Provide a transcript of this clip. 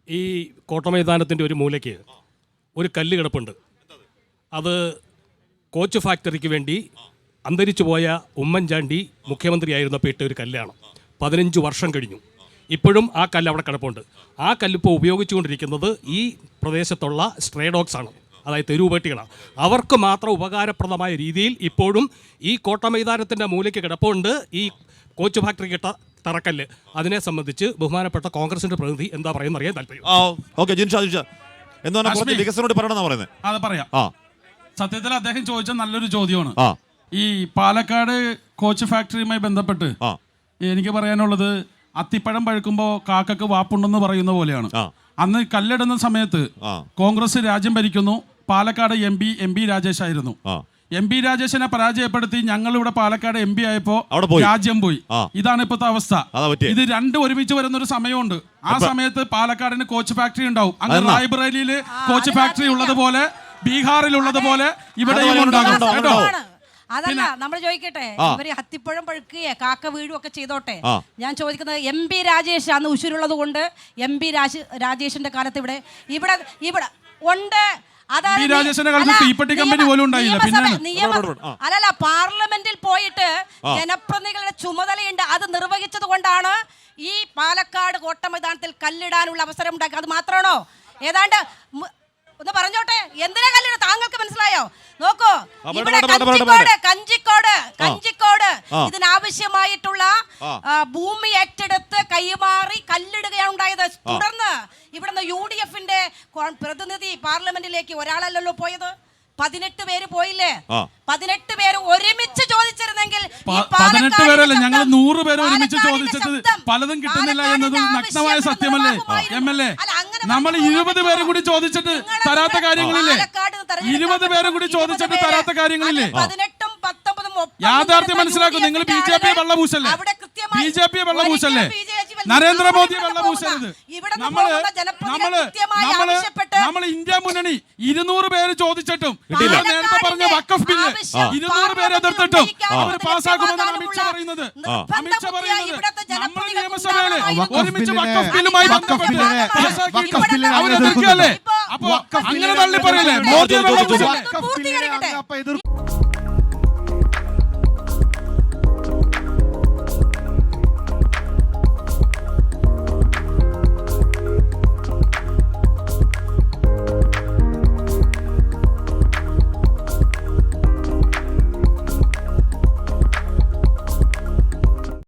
ഈ കോട്ടമൈതാനത്തിൻ്റെ ഒരു മൂലയ്ക്ക് ഒരു കല്ല് കിടപ്പുണ്ട്. അത് കോച്ച് ഫാക്ടറിക്ക് വേണ്ടി അന്തരിച്ചു പോയ ഉമ്മൻചാണ്ടി മുഖ്യമന്ത്രിയായിരുന്നപ്പോൾ ഇട്ട ഒരു കല്ലാണ്. 15 വർഷം കഴിഞ്ഞു. ഇപ്പോഴും ആ കല്ല് അവിടെ കിടപ്പുണ്ട്. ആ കല്ലിപ്പോൾ ഉപയോഗിച്ചുകൊണ്ടിരിക്കുന്നത് ഈ പ്രദേശത്തുള്ള സ്ട്രേ ഡോഗ്സാണ്, അതായത് തെരുവുപട്ടികളാണ്. അവർക്ക് മാത്രം ഉപകാരപ്രദമായ രീതിയിൽ ഇപ്പോഴും ഈ കോട്ടമൈതാനത്തിൻ്റെ മൂലയ്ക്ക് കിടപ്പുണ്ട് ഈ കോച്ച് ഫാക്ടറി കിട്ട തറക്കല്ല്. അതിനെ സംബന്ധിച്ച് ബഹുമാനപ്പെട്ട കോൺഗ്രസിന്റെ പ്രതിനിധി എന്താ പറയുന്നത് അറിയാൻ താല്പര്യം. സത്യത്തിൽ അദ്ദേഹം ചോദിച്ച നല്ലൊരു ചോദ്യമാണ്. ഈ പാലക്കാട് കോച്ച് ഫാക്ടറിയുമായി ബന്ധപ്പെട്ട് എനിക്ക് പറയാനുള്ളത്, അത്തിപ്പഴം പഴുക്കുമ്പോൾ കാക്കക്ക് വാപ്പുണ്ടെന്ന് പറയുന്ന പോലെയാണ്. അന്ന് കല്ലിടുന്ന സമയത്ത് കോൺഗ്രസ് രാജ്യം ഭരിക്കുന്നു. പാലക്കാട് എം പി രാജേഷ് ആയിരുന്നു. എം പി രാജേഷിനെ പരാജയപ്പെടുത്തി ഞങ്ങൾ ഇവിടെ പാലക്കാട് എം പി ആയപ്പോ രാജ്യം പോയി. ഇതാണ് ഇപ്പോഴത്തെ അവസ്ഥ. ഇത് രണ്ടും ഒരുമിച്ച് വരുന്ന ഒരു സമയമുണ്ട്. ആ സമയത്ത് പാലക്കാടിന് കോച്ച് ഫാക്ടറി ഉണ്ടാവും. അങ്ങനെ റായ്ബറേലിയില് കോച്ച് ഫാക്ടറി ഉള്ളതുപോലെ ബീഹാറിൽ ഉള്ളതുപോലെ ഇവിടെയും ഉണ്ടാകും. അതല്ല, നമ്മൾ ചോദിക്കട്ടെ, ഇവര് ഹത്തിപ്പഴം പഴുക്കുകയെ കാക്ക വീഴും ഒക്കെ ചെയ്തോട്ടെ. ഞാൻ ചോദിക്കുന്നത്, എം പി രാജേഷ് അന്ന് ഉശിരുള്ളത് കൊണ്ട് എം പി രാജേഷിന്റെ കാലത്ത് ഇവിടെ ഉണ്ട്. അല്ലല്ല, പാർലമെന്റിൽ പോയിട്ട് ജനപ്രതിനിധികളുടെ ചുമതലയുണ്ട്. അത് നിർവഹിച്ചത് കൊണ്ടാണ് ഈ പാലക്കാട് കോട്ടമൈതാനത്തിൽ കല്ലിടാനുള്ള അവസരം ഉണ്ടാക്കുക. അത് മാത്രമാണോ? ഏതാണ്ട് ഒന്ന് പറഞ്ഞോട്ടെ, എന്തിനാ കല്ലിട? താങ്കൾക്ക് മനസ്സിലായോ? നോക്കൂ, ഇവിടെ കഞ്ചിക്കോട് ഇതിനാവശ്യമായിട്ടുള്ള ഭൂമി ഏറ്റെടുത്ത് കൈമാറി കല്ലിടുകയാണ് ഉണ്ടായത്. തുടർന്ന് ഇവിടുന്ന് UDFന്റെ പ്രതിനിധി പാർലമെന്റിലേക്ക് ഒരാളല്ലല്ലോ പോയത്, 18 പേര് പോയില്ലേ? 18 പേര് ഒരുമിച്ച് ചോദിച്ചിരുന്നെങ്കിൽ 18 പേരല്ല, ഞങ്ങൾ 100 പേര് ഒരുമിച്ച് ചോദിച്ചത് പലതും കിട്ടുന്നില്ല എന്നത് നഗ്നമായ സത്യമല്ലേ MLA? നമ്മൾ 20 പേര് കൂടി ചോദിച്ചിട്ട് തരാത്ത കാര്യങ്ങളില്ലേ? 20 പേര് കൂടി ചോദിച്ചിട്ട് തരാത്ത കാര്യങ്ങളില്ലേ? യാഥാർത്ഥ്യം മനസ്സിലാക്കും. നിങ്ങൾ BJP വെള്ളപൂശല്ലേ? BJP വെള്ളപൂശല്ലേ? നരേന്ദ്രമോദി വെള്ളപൂശരുത്. നമ്മൾ ഇന്ത്യ മുന്നണി 200 പേര് ചോദിച്ചിട്ടും നേരത്തെ പറഞ്ഞ വഖഫ് ബില്ല് 200 പേര് എതിർത്തിട്ടും അവർ പാസ്സാക്കുമെന്നാണ് അമിത്ഷാ പറയുന്നത്. നമ്മൾ നിയമസഭയില് ഒരുമിച്ച് വഖഫ് ബില്ലുമായി അവരെതിർക്കല്ലേ? അപ്പൊ അങ്ങനെ തള്ളി പറയല്ലേ? മോദി വെള്ളപൂശല്ലേ?